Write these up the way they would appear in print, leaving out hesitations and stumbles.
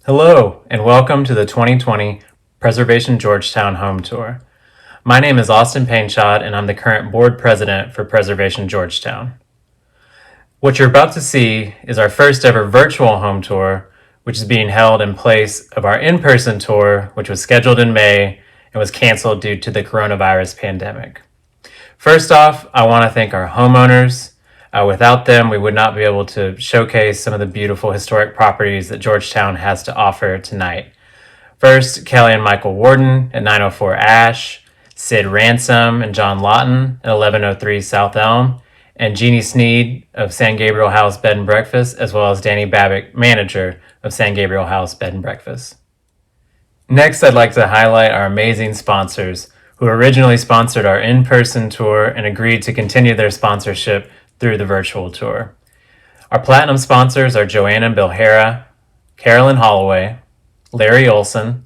Hello, and welcome to the 2020 Preservation Georgetown Home Tour. My name is Austin Painshot, and I'm the current board president for Preservation Georgetown. What you're about to see is our first ever virtual home tour, which is being held in place of our in-person tour, which was scheduled in May and was canceled due to the coronavirus pandemic. First off, I want to thank our homeowners. Without them, we would not be able to showcase some of the beautiful historic properties that Georgetown has to offer tonight. First, Kelly and Michael Worden at 904 Ash, Sid Ransom and John Lawton at 1103 South Elm, and Jeannie Sneed of San Gabriel House Bed and Breakfast, as well as Danny Babick, manager of San Gabriel House Bed and Breakfast. Next, I'd like to highlight our amazing sponsors who originally sponsored our in-person tour and agreed to continue their sponsorship through the virtual tour. Our platinum sponsors are Joanna and Bill Hara, Carolyn Holloway, Larry Olson,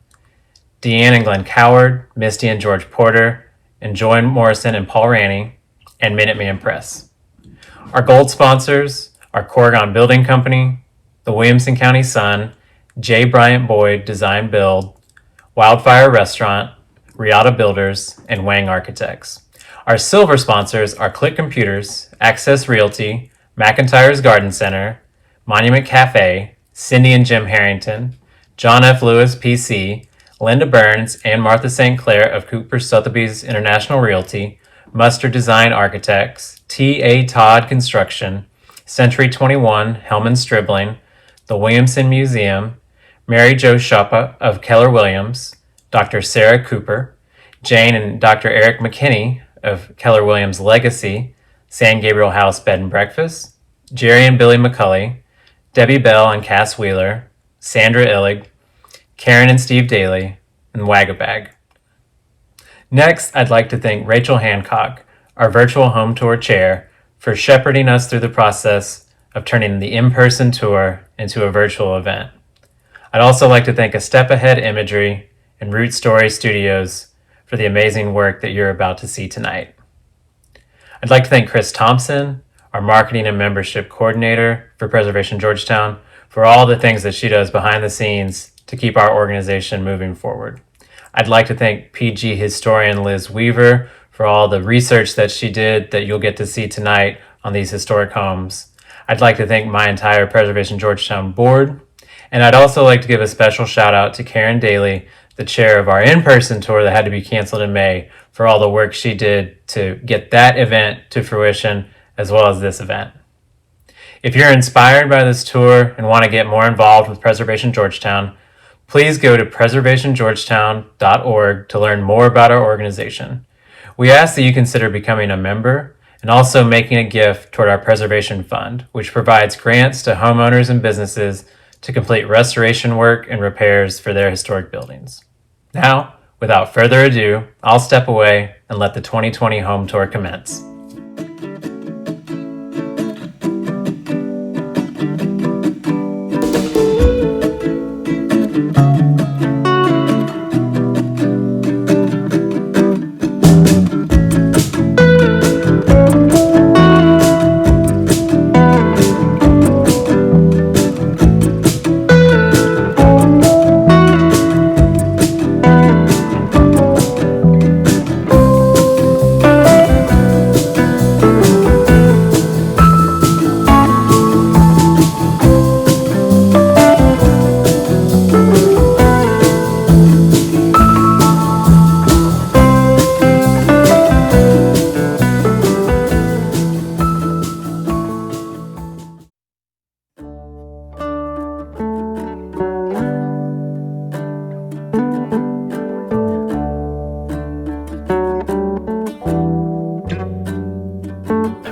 Deanne and Glenn Coward, Misty and George Porter, and Joy Morrison and Paul Ranney, and Minuteman Press. Our gold sponsors are Corrigan Building Company, the Williamson County Sun, J. Bryant Boyd Design Build, Wildfire Restaurant, Riata Builders, and Wang Architects. Our silver sponsors are Click Computers, Access Realty, McIntyre's Garden Center, Monument Cafe, Cindy and Jim Harrington, John F. Lewis PC, Linda Burns and Martha St. Clair of Cooper Sotheby's International Realty, Mustard Design Architects, T.A. Todd Construction, Century 21, Hellman Stribling, the Williamson Museum, Mary Jo Schoppa of Keller Williams, Dr. Sarah Cooper, Jane and Dr. Eric McKinney of Keller Williams Legacy, San Gabriel House Bed and Breakfast, Jerry and Billy McCulley, Debbie Bell and Cass Wheeler, Sandra Illig, Karen and Steve Daly, and Wagabag. Next, I'd like to thank Rachel Hancock, our virtual home tour chair, for shepherding us through the process of turning the in-person tour into a virtual event. I'd also like to thank A Step Ahead Imagery and Root Story Studios for the amazing work that you're about to see tonight. I'd like to thank Chris Thompson, our marketing and membership coordinator for Preservation Georgetown, for all the things that she does behind the scenes to keep our organization moving forward. I'd like to thank PG historian Liz Weaver for all the research that she did that you'll get to see tonight on these historic homes. I'd like to thank my entire Preservation Georgetown board, and I'd also like to give a special shout out to Karen Daly, the chair of our in-person tour that had to be canceled in May, for all the work she did to get that event to fruition, as well as this event. If you're inspired by this tour and want to get more involved with Preservation Georgetown, please go to preservationgeorgetown.org to learn more about our organization. We ask that you consider becoming a member and also making a gift toward our Preservation Fund, which provides grants to homeowners and businesses to complete restoration work and repairs for their historic buildings. Now, without further ado, I'll step away and let the 2020 home tour commence.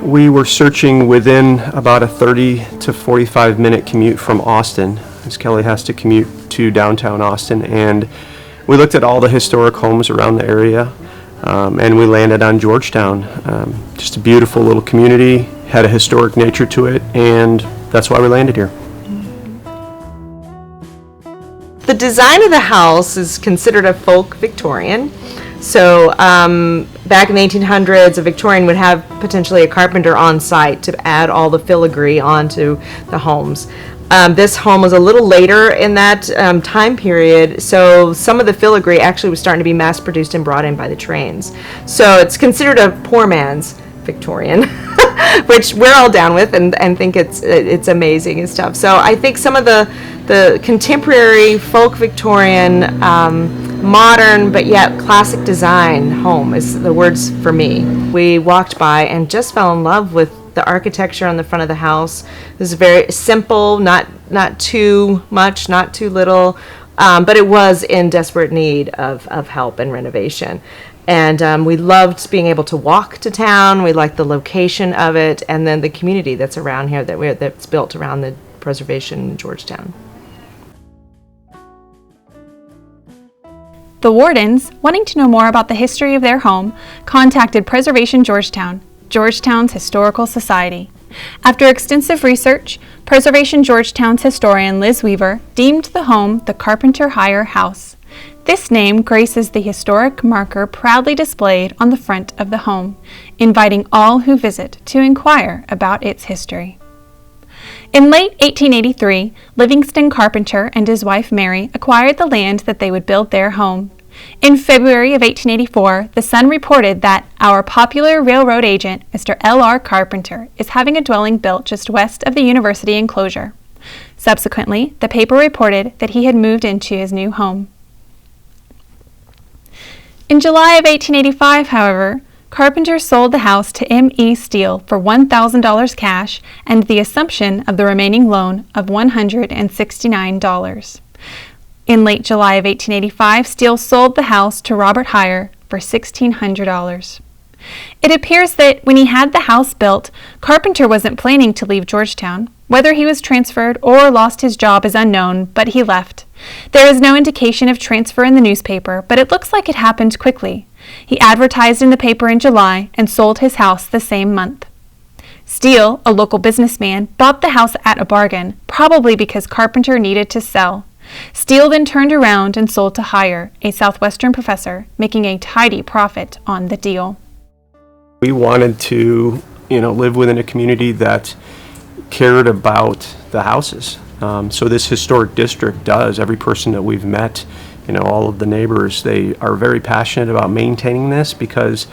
We were searching within about a 30 to 45 minute commute from Austin, as Kelly has to commute to downtown Austin, and we looked at all the historic homes around the area, and we landed on Georgetown. Just a beautiful little community, had a historic nature to it, and that's why we landed here. The design of the house is considered a folk Victorian. So back in the 1800s, a Victorian would have potentially a carpenter on site to add all the filigree onto the homes. This home was a little later in that time period, so some of the filigree actually was starting to be mass produced and brought in by the trains. So it's considered a poor man's Victorian, which we're all down with and think it's amazing and stuff. So I think some of the contemporary folk Victorian, modern but yet classic design home is the words for me. We walked by and just fell in love with the architecture on the front of the house. It was very simple, not too much, not too little, but it was in desperate need of help and renovation. And we loved being able to walk to town. We liked the location of it, and then the community that's around here that's built around the preservation in Georgetown. The Wardens, wanting to know more about the history of their home, contacted Preservation Georgetown, Georgetown's historical society. After extensive research, Preservation Georgetown's historian Liz Weaver deemed the home the Carpenter-Hyer House. This name graces the historic marker proudly displayed on the front of the home, inviting all who visit to inquire about its history. In late 1883, Livingston Carpenter and his wife Mary acquired the land that they would build their home. In February of 1884, the Sun reported that our popular railroad agent, Mr. L.R. Carpenter, is having a dwelling built just west of the university enclosure. Subsequently, the paper reported that he had moved into his new home. In July of 1885, however, Carpenter sold the house to M.E. Steele for $1,000 cash and the assumption of the remaining loan of $169. In late July of 1885, Steele sold the house to Robert Hyer for $1,600. It appears that when he had the house built, Carpenter wasn't planning to leave Georgetown. Whether he was transferred or lost his job is unknown, but he left. There is no indication of transfer in the newspaper, but it looks like it happened quickly. He advertised in the paper in July and sold his house the same month. Steele, a local businessman, bought the house at a bargain, probably because Carpenter needed to sell. Steele then turned around and sold to Hyer, a Southwestern professor, making a tidy profit on the deal. We wanted to, live within a community that cared about the houses. So this historic district does. Every person that we've met, all of the neighbors, they are very passionate about maintaining this because,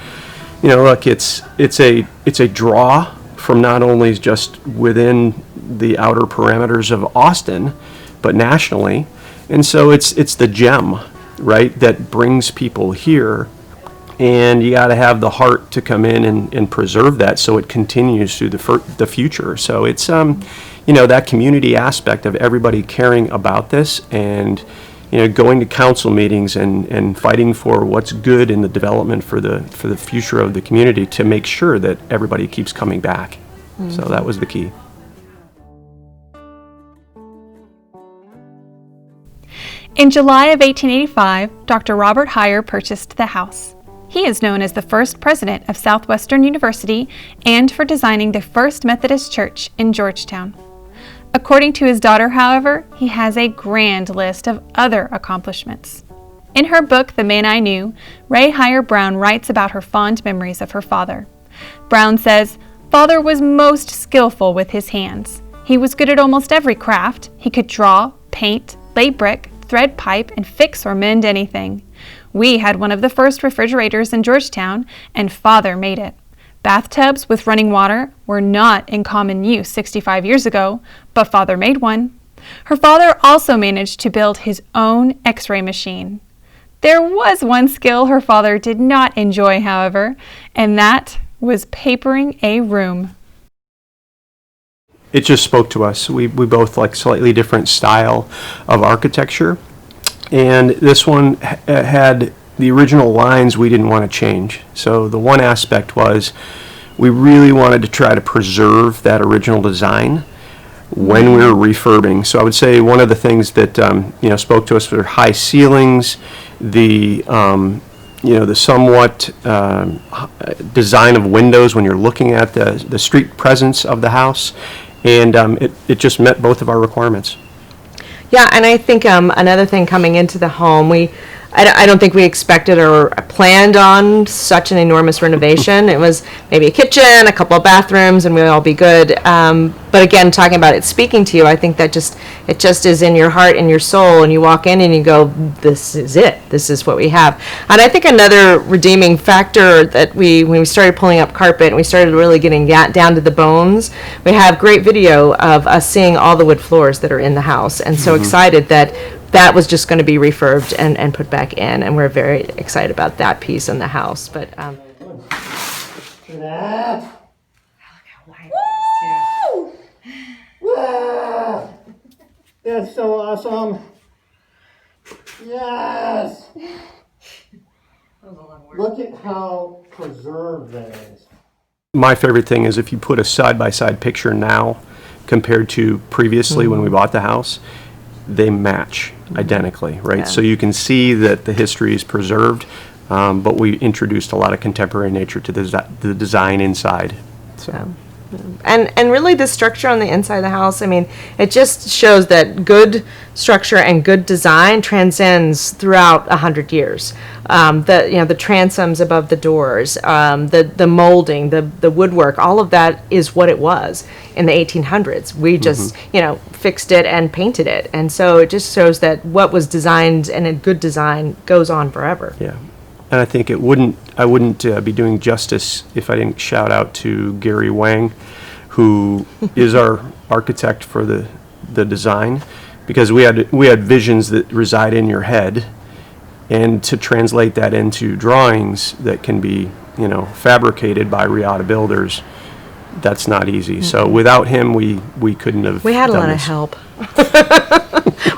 look, it's a draw from not only just within the outer parameters of Austin, but nationally. And so it's the gem, right, that brings people here. And you got to have the heart to come in and preserve that so it continues through the future. So it's, that community aspect of everybody caring about this and, going to council meetings and fighting for what's good in the development for the future of the community to make sure that everybody keeps coming back. Mm-hmm. So that was the key. In July of 1885, Dr. Robert Hyer purchased the house. He is known as the first president of Southwestern University and for designing the first Methodist church in Georgetown. According to his daughter, however, he has a grand list of other accomplishments. In her book, The Man I Knew, Ray Hyer Brown writes about her fond memories of her father. Brown says, "Father was most skillful with his hands. He was good at almost every craft. He could draw, paint, lay brick, thread pipe, and fix or mend anything. We had one of the first refrigerators in Georgetown, and Father made it. Bathtubs with running water were not in common use 65 years ago, but Father made one." Her father also managed to build his own X-ray machine. There was one skill her father did not enjoy, however, and that was papering a room. It just spoke to us. We both like slightly different style of architecture. And this one had the original lines we didn't want to change. So the one aspect was we really wanted to try to preserve that original design when we were refurbing. So I would say one of the things that spoke to us were high ceilings, the somewhat design of windows when you're looking at the street presence of the house, and it just met both of our requirements. Yeah, and I think another thing coming into the home, we I don't think we expected or planned on such an enormous renovation. It was maybe a kitchen, a couple of bathrooms, and we'll all be good. But again, talking about it speaking to you, I think that it just is in your heart and your soul, and you walk in and you go, this is it. This is what we have. And I think another redeeming factor that when we started pulling up carpet and we started really getting down to the bones, we have great video of us seeing all the wood floors that are in the house, and so excited that was just going to be refurbed and put back in, and we're very excited about that piece in the house. But Wow! That's so awesome. Yes! Look at how preserved that is. My favorite thing is if you put a side-by-side picture now compared to previously when we bought the house, they match identically, right? Yeah. So you can see that the history is preserved, but we introduced a lot of contemporary nature to the design inside. So. And really the structure on the inside of the house, I mean, it just shows that good structure and good design transcends throughout 100 years. The transoms above the doors, the molding, the woodwork, all of that is what it was in the 1800s. We just, fixed it and painted it. And so it just shows that what was designed and a good design goes on forever. Yeah. And I think I wouldn't be doing justice if I didn't shout out to Gary Wang, who is our architect for the design, because we had visions that reside in your head, and to translate that into drawings that can be fabricated by Riata builders, that's not easy. Mm-hmm. So without him, we couldn't have. We had a done lot this. of help.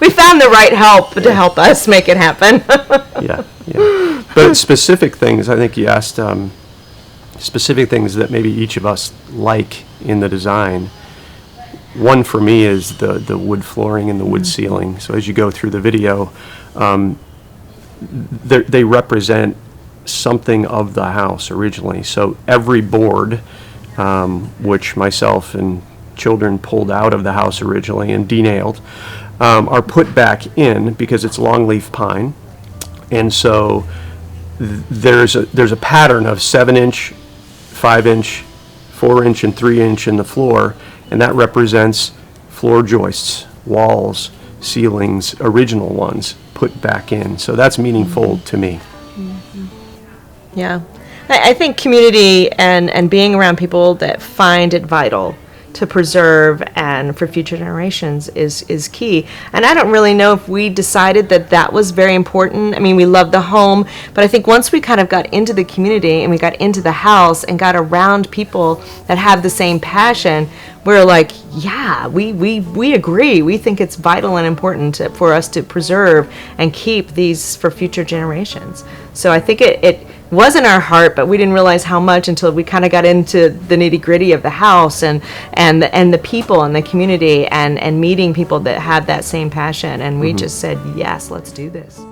We found the right help to help us make it happen. Yeah. But specific things, I think you asked, specific things that maybe each of us like in the design. One for me is the wood flooring and the wood ceiling. So as you go through the video, they represent something of the house originally. So every board, which myself and children pulled out of the house originally and denailed, are put back in because it's longleaf pine. And so there's a pattern of 7-inch, 5-inch, 4-inch, and 3-inch in the floor, and that represents floor joists, walls, ceilings, original ones put back in. So that's meaningful to me. Yeah. I think community and being around people that find it vital to preserve and for future generations is key. And I don't really know if we decided that was very important. I mean, we love the home, but I think once we kind of got into the community and we got into the house and got around people that have the same passion, we're like, yeah, we agree. We think it's vital and important for us to preserve and keep these for future generations. So I think it was in our heart, but we didn't realize how much until we kind of got into the nitty-gritty of the house and the people and the community and meeting people that had that same passion. And we just said, yes, let's do this.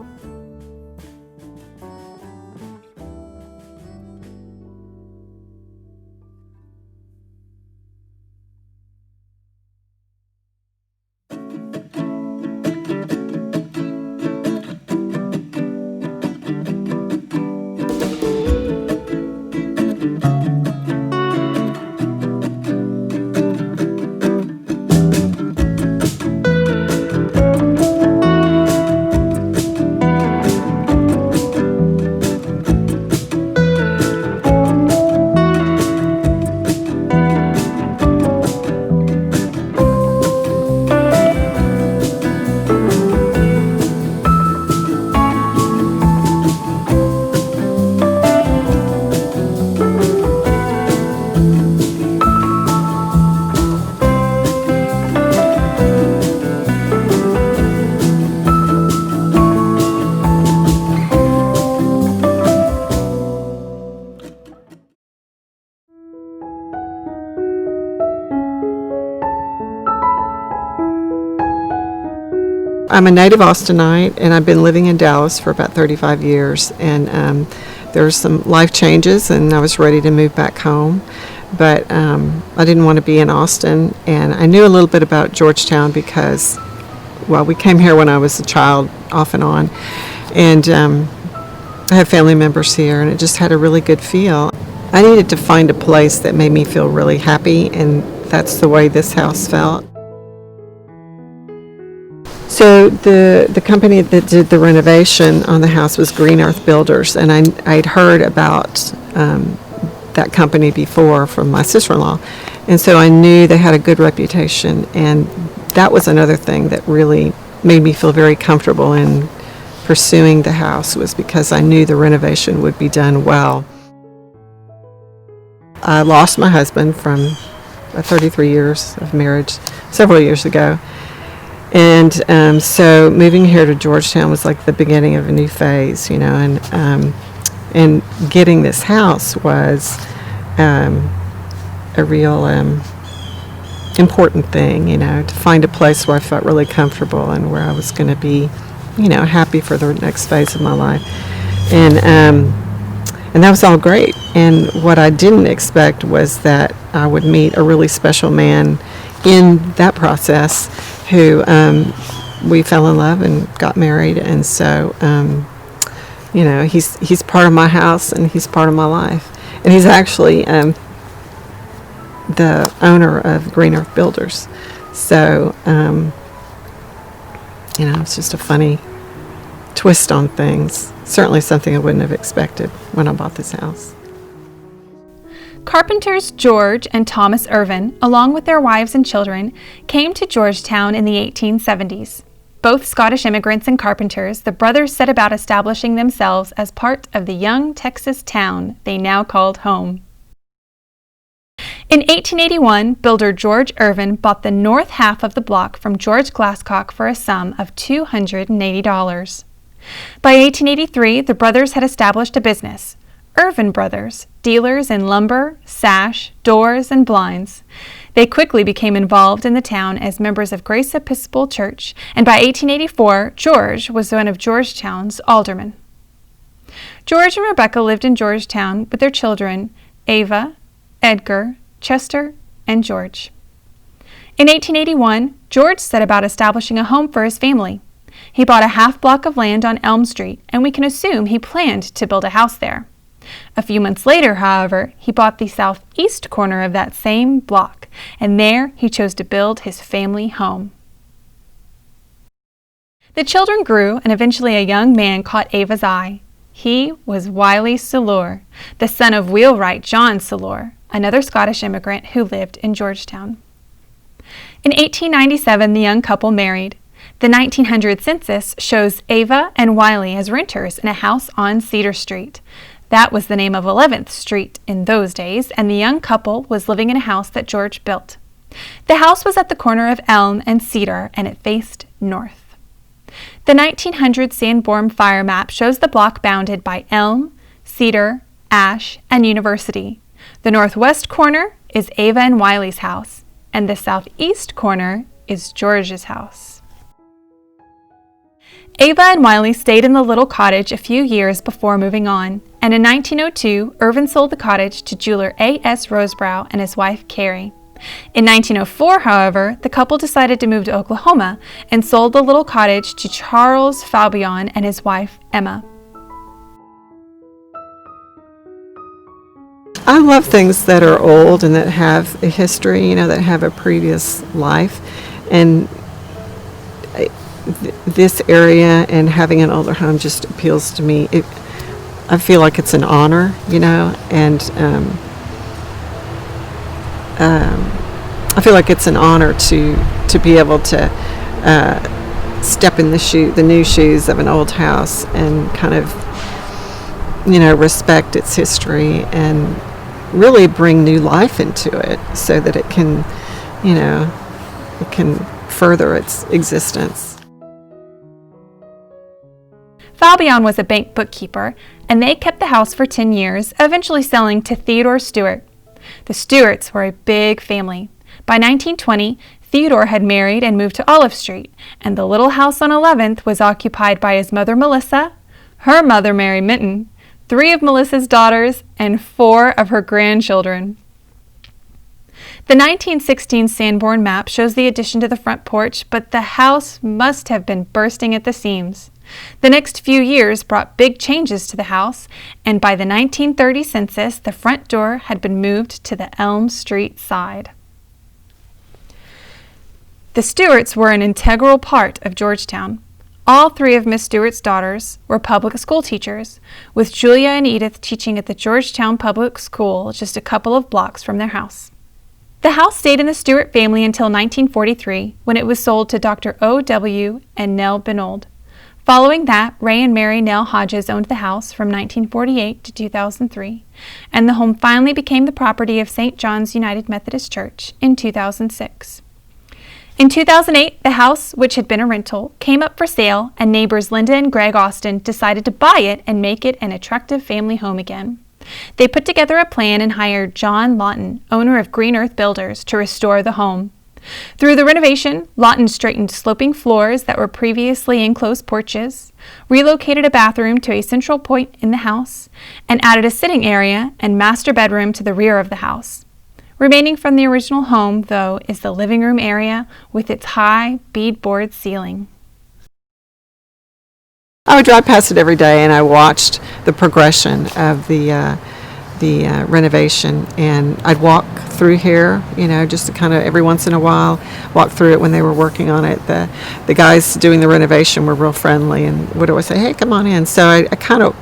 I'm a native Austinite, and I've been living in Dallas for about 35 years, and there were some life changes, and I was ready to move back home, but I didn't want to be in Austin, and I knew a little bit about Georgetown because, well, we came here when I was a child, off and on, And I have family members here, and it just had a really good feel. I needed to find a place that made me feel really happy, and that's the way this house felt. So the company that did the renovation on the house was Green Earth Builders, and I'd heard about that company before from my sister-in-law, and so I knew they had a good reputation, and that was another thing that really made me feel very comfortable in pursuing the house, was because I knew the renovation would be done well. I lost my husband from 33 years of marriage several years ago. And so moving here to Georgetown was like the beginning of a new phase, you know, and getting this house was a real important thing, you know, to find a place where I felt really comfortable and where I was going to be, you know, happy for the next phase of my life. And that was all great. And what I didn't expect was that I would meet a really special man in that process who we fell in love and got married. And so, you know, he's part of my house and he's part of my life. And he's actually the owner of Green Earth Builders. So, you know, it's just a funny twist on things. Certainly something I wouldn't have expected when I bought this house. Carpenters George and Thomas Irvine, along with their wives and children, came to Georgetown in the 1870s. Both Scottish immigrants and carpenters, the brothers set about establishing themselves as part of the young Texas town they now called home. In 1881, builder George Irvine bought the north half of the block from George Glasscock for a sum of $280. By 1883, the brothers had established a business, Irvine Brothers, dealers in lumber, sash, doors, and blinds. They quickly became involved in the town as members of Grace Episcopal Church, and by 1884, George was one of Georgetown's aldermen. George and Rebecca lived in Georgetown with their children, Ava, Edgar, Chester, and George. In 1881, George set about establishing a home for his family. He bought a half block of land on Elm Street, and we can assume he planned to build a house there. A few months later, however, he bought the southeast corner of that same block, and there he chose to build his family home. The children grew, and eventually a young man caught Ava's eye. He was Wiley Sillure, the son of wheelwright John Sillure, another Scottish immigrant who lived in Georgetown. In 1897, the young couple married. The 1900 census shows Ava and Wiley as renters in a house on Cedar Street. That was the name of 11th Street in those days, and the young couple was living in a house that George built. The house was at the corner of Elm and Cedar, and it faced north. The 1900 Sanborn fire map shows the block bounded by Elm, Cedar, Ash, and University. The northwest corner is Ava and Wiley's house, and the southeast corner is George's house. Ava and Wiley stayed in the little cottage a few years before moving on, and in 1902, Irvine sold the cottage to jeweler A.S. Rosebrow and his wife, Carrie. In 1904, however, the couple decided to move to Oklahoma and sold the little cottage to Charles Fabian and his wife, Emma. I love things that are old and that have a history, you know, that have a previous life. And this area and having an older home just appeals to me. I feel like it's an honor, you know, and I feel like it's an honor to be able to step in the new shoes of an old house and kind of, you know, respect its history and really bring new life into it so that it can, you know, it can further its existence. Fabian was a bank bookkeeper, and they kept the house for 10 years, eventually selling to Theodore Stewart. The Stewarts were a big family. By 1920, Theodore had married and moved to Olive Street, and the little house on 11th was occupied by his mother Melissa, her mother Mary Minton, 3 of Melissa's daughters, and 4 of her grandchildren. The 1916 Sanborn map shows the addition to the front porch, but the house must have been bursting at the seams. The next few years brought big changes to the house, and by the 1930 census, the front door had been moved to the Elm Street side. The Stewarts were an integral part of Georgetown. All three of Miss Stewart's daughters were public school teachers, with Julia and Edith teaching at the Georgetown Public School just a couple of blocks from their house. The house stayed in the Stewart family until 1943, when it was sold to Dr. O.W. and Nell Benold. Following that, Ray and Mary Nell Hodges owned the house from 1948 to 2003, and the home finally became the property of St. John's United Methodist Church in 2006. In 2008, the house, which had been a rental, came up for sale, and neighbors Linda and Greg Austin decided to buy it and make it an attractive family home again. They put together a plan and hired John Lawton, owner of Green Earth Builders, to restore the home. Through the renovation, Lawton straightened sloping floors that were previously enclosed porches, relocated a bathroom to a central point in the house, and added a sitting area and master bedroom to the rear of the house. Remaining from the original home, though, is the living room area with its high beadboard ceiling. I would drive past it every day, and I watched the progression of the renovation, and I'd walk through here, just to kind of every once in a while walk through it when they were working on it. The guys doing the renovation were real friendly and would always say, "Hey, come on in." So I kind of,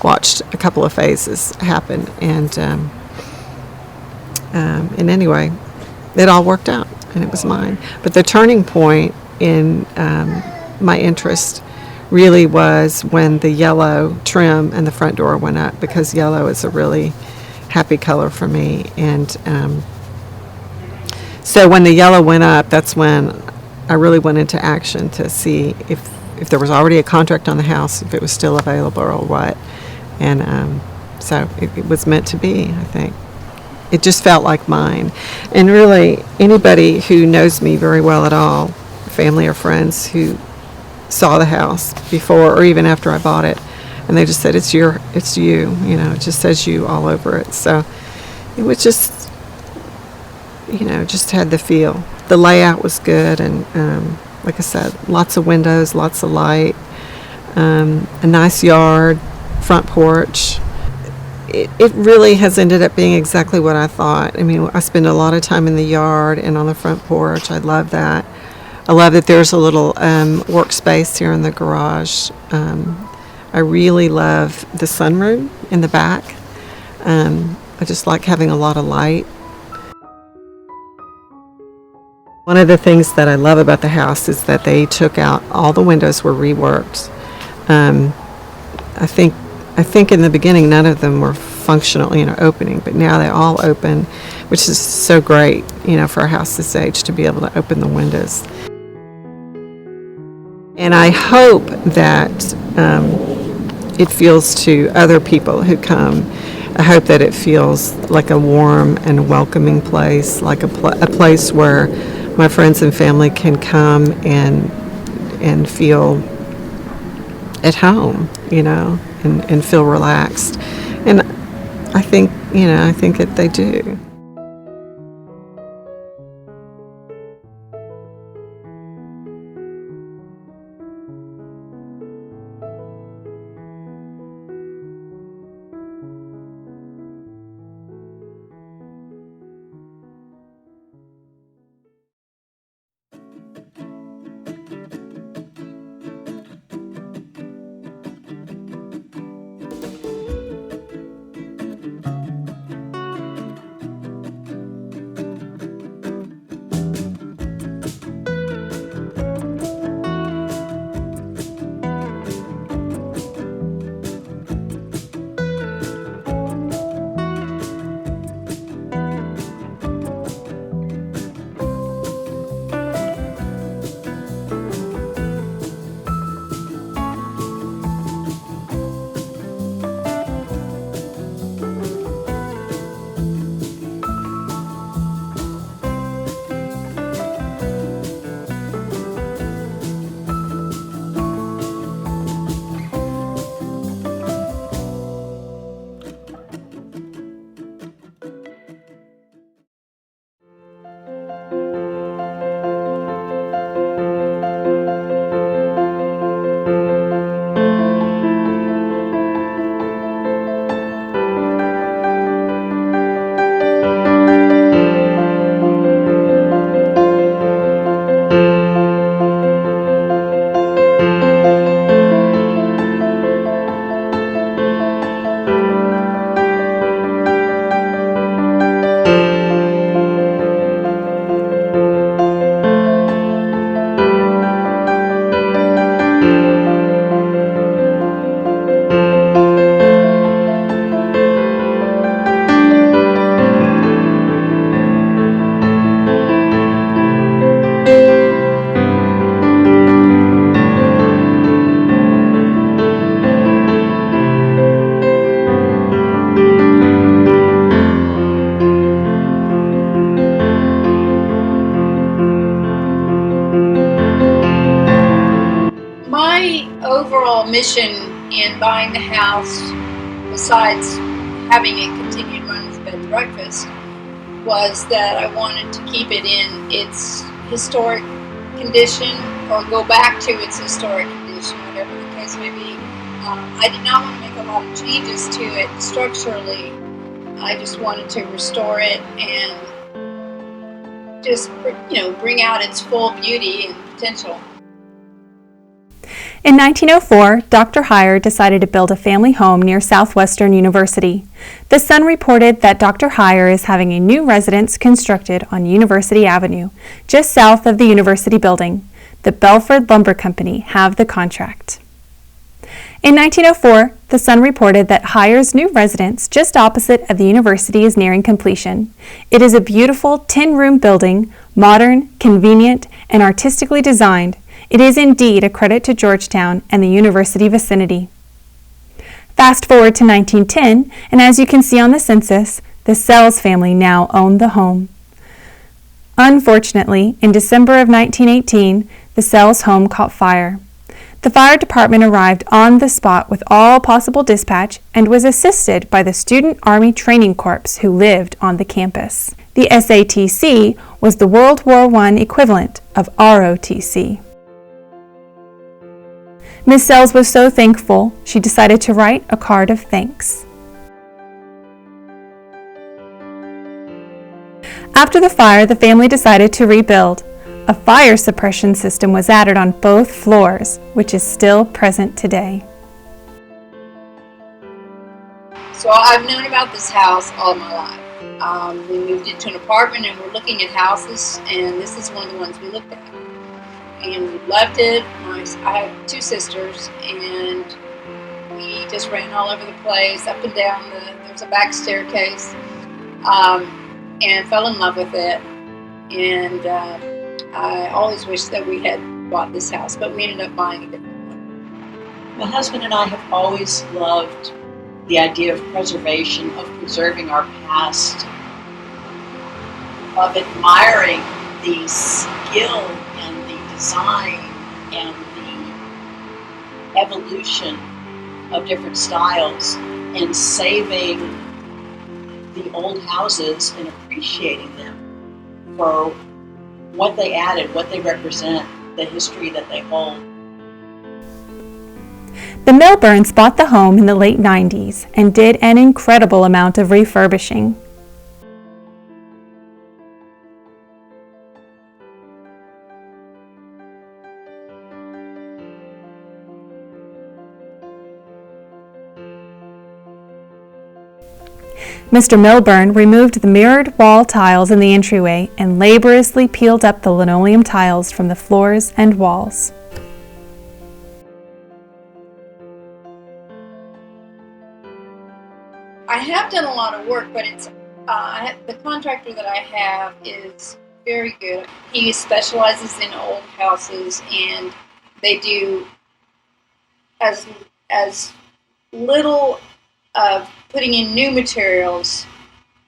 watched a couple of phases happen, and anyway, it all worked out, and it was mine. But the turning point in my interest really was when the yellow trim and the front door went up, because yellow is a really happy color for me. And so when the yellow went up, that's when I really went into action to see if there was already a contract on the house, if it was still available or what. And so it was meant to be, I think. It just felt like mine. And really, anybody who knows me very well at all, family or friends who saw the house before or even after I bought it, and they just said, it's you, it just says you all over it. So it was just, just had the feel. The layout was good, and like I said, lots of windows, lots of light, a nice yard, front porch. It really has ended up being exactly what I thought. I mean, I spend a lot of time in the yard and on the front porch. I love that. I love that there's a little workspace here in the garage. I really love the sunroom in the back. I just like having a lot of light. One of the things that I love about the house is that they took out, all the windows were reworked. I think in the beginning none of them were functional, opening, but now they all open, which is so great, for a house this age to be able to open the windows. And I hope that it feels to other people who come. I hope that it feels like a warm and welcoming place, like a place where my friends and family can come and feel at home, and feel relaxed. And I think that they do. overall mission in buying the house, besides having it continue to run as a bed and breakfast, was that I wanted to keep it in its historic condition, or go back to its historic condition, whatever the case may be. I did not want to make a lot of changes to it structurally. I just wanted to restore it and just, bring out its full beauty and potential. In 1904, Dr. Hyer decided to build a family home near Southwestern University. The Sun reported that Dr. Hyer is having a new residence constructed on University Avenue, just south of the university building. The Belford Lumber Company have the contract. In 1904, the Sun reported that Hyer's new residence just opposite of the university is nearing completion. It is a beautiful 10-room building, modern, convenient, and artistically designed. It is indeed a credit to Georgetown and the university vicinity. Fast forward to 1910, and as you can see on the census, the Sells family now owned the home. Unfortunately, in December of 1918, the Sells home caught fire. The fire department arrived on the spot with all possible dispatch and was assisted by the Student Army Training Corps who lived on the campus. The SATC was the World War I equivalent of ROTC. Miss Sells was so thankful, she decided to write a card of thanks. After the fire, the family decided to rebuild. A fire suppression system was added on both floors, which is still present today. So I've known about this house all my life. We moved into an apartment and we're looking at houses, and this is one of the ones we looked at. And we loved it. I have two sisters, and we just ran all over the place, up and down. There's a back staircase, and fell in love with it. And I always wished that we had bought this house, but we ended up buying a different one. My husband and I have always loved the idea of preservation, of preserving our past, of admiring the skill and the design and the evolution of different styles, and saving the old houses and appreciating them for what they added, what they represent, the history that they hold. The Milburns bought the home in the late 90s and did an incredible amount of refurbishing. Mr. Milburn removed the mirrored wall tiles in the entryway and laboriously peeled up the linoleum tiles from the floors and walls. I have done a lot of work, but it's the contractor that I have is very good. He specializes in old houses, and they do as little of putting in new materials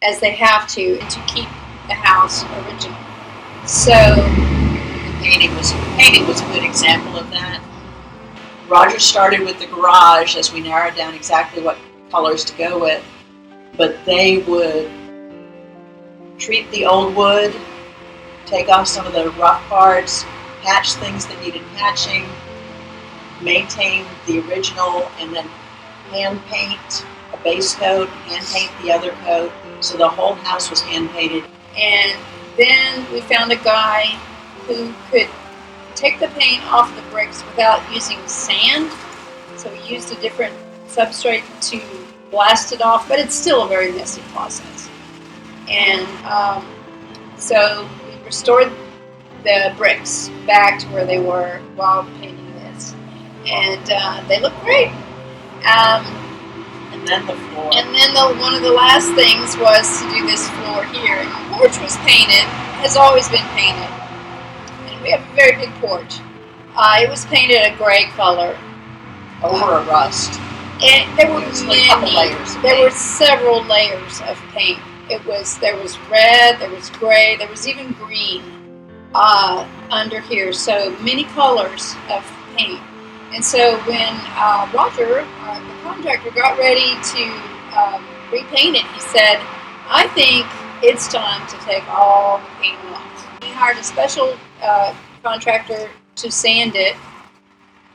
as they have to keep the house original. So Painting was a good example of that. Roger started with the garage as we narrowed down exactly what colors to go with, but they would treat the old wood, take off some of the rough parts, patch things that needed patching, maintain the original, and then hand paint a base coat, hand paint the other coat, so the whole house was hand painted. And then we found a guy who could take the paint off the bricks without using sand. So he used a different substrate to blast it off, but it's still a very messy process. And so we restored the bricks back to where they were while painting this. And they look great. And then the floor. And then one of the last things was to do this floor here. And the porch was painted, has always been painted. And we have a very big porch. It was painted a gray color. Over a rust. And there were a couple layers. There were several layers of paint. There was red, there was gray, there was even green under here. So many colors of paint. And so when Roger, the contractor, got ready to repaint it, he said, "I think it's time to take all the paint off." He hired a special contractor to sand it,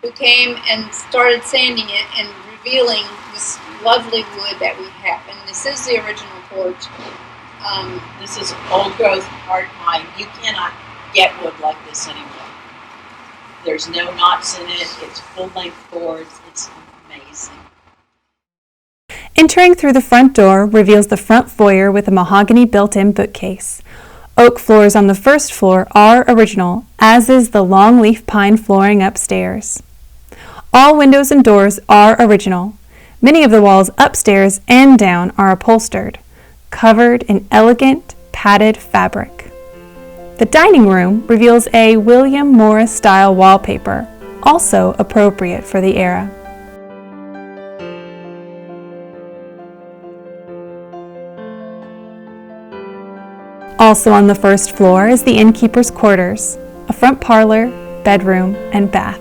who came and started sanding it and revealing this lovely wood that we have. And this is the original porch. This is old growth hard pine. You cannot get wood like this anymore. There's no knots in it. It's full length boards. It's amazing. Entering through the front door reveals the front foyer with a mahogany built-in bookcase. Oak floors on the first floor are original, as is the long leaf pine flooring upstairs. All windows and doors are original. Many of the walls upstairs and down are upholstered, covered in elegant padded fabric. The dining room reveals a William Morris style wallpaper, also appropriate for the era. Also on the first floor is the innkeeper's quarters, a front parlor, bedroom, and bath.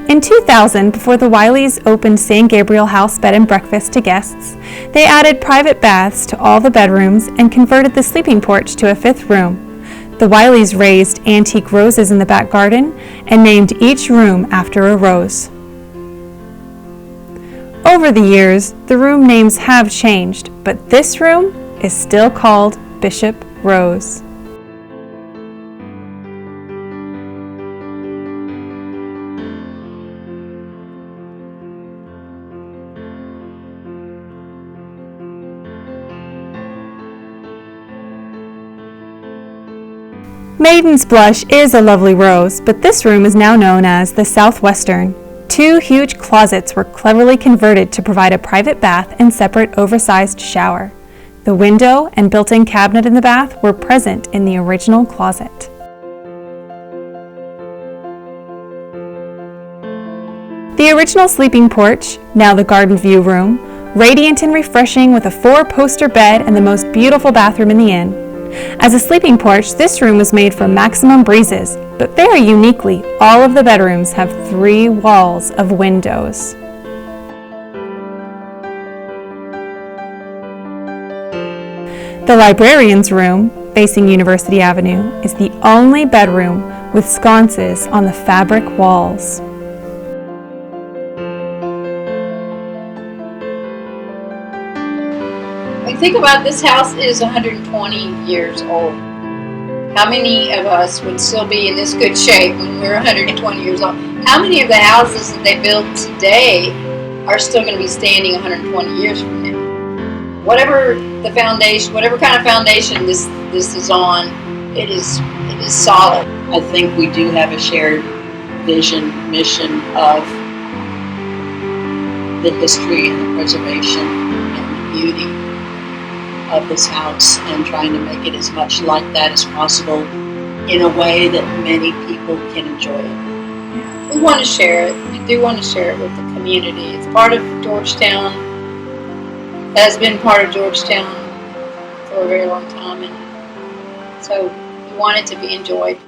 In 2000, before the Wileys opened San Gabriel House Bed and Breakfast to guests, they added private baths to all the bedrooms and converted the sleeping porch to a fifth room. The Wileys raised antique roses in the back garden and named each room after a rose. Over the years, the room names have changed, but this room is still called Bishop Rose. Maiden's Blush is a lovely rose, but this room is now known as the Southwestern. Two huge closets were cleverly converted to provide a private bath and separate oversized shower. The window and built-in cabinet in the bath were present in the original closet. The original sleeping porch, now the garden view room, radiant and refreshing with a 4-poster bed and the most beautiful bathroom in the inn. As a sleeping porch, this room was made for maximum breezes, but very uniquely, all of the bedrooms have 3 walls of windows. The librarian's room, facing University Avenue, is the only bedroom with sconces on the fabric walls. Think about this house is 120 years old. How many of us would still be in this good shape when we're 120 years old? How many of the houses that they built today are still going to be standing 120 years from now? Whatever the foundation, whatever kind of foundation this is on, it is solid. I think we do have a shared vision, mission of the history and the preservation and the beauty of this house, and trying to make it as much like that as possible in a way that many people can enjoy it. We want to share it. We do want to share it with the community. It's part of Georgetown, has been part of Georgetown for a very long time, and so we want it to be enjoyed.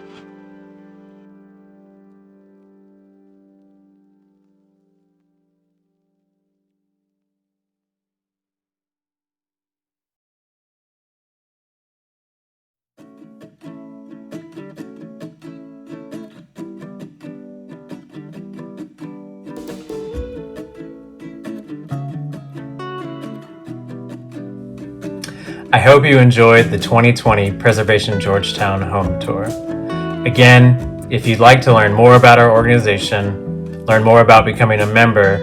I hope you enjoyed the 2020 Preservation Georgetown Home Tour. Again, if you'd like to learn more about our organization, learn more about becoming a member,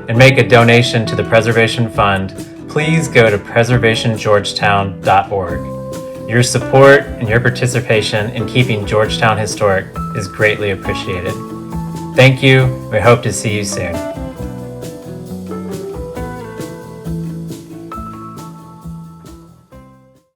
and make a donation to the Preservation Fund, please go to preservationgeorgetown.org. Your support and your participation in keeping Georgetown historic is greatly appreciated. Thank you. We hope to see you soon.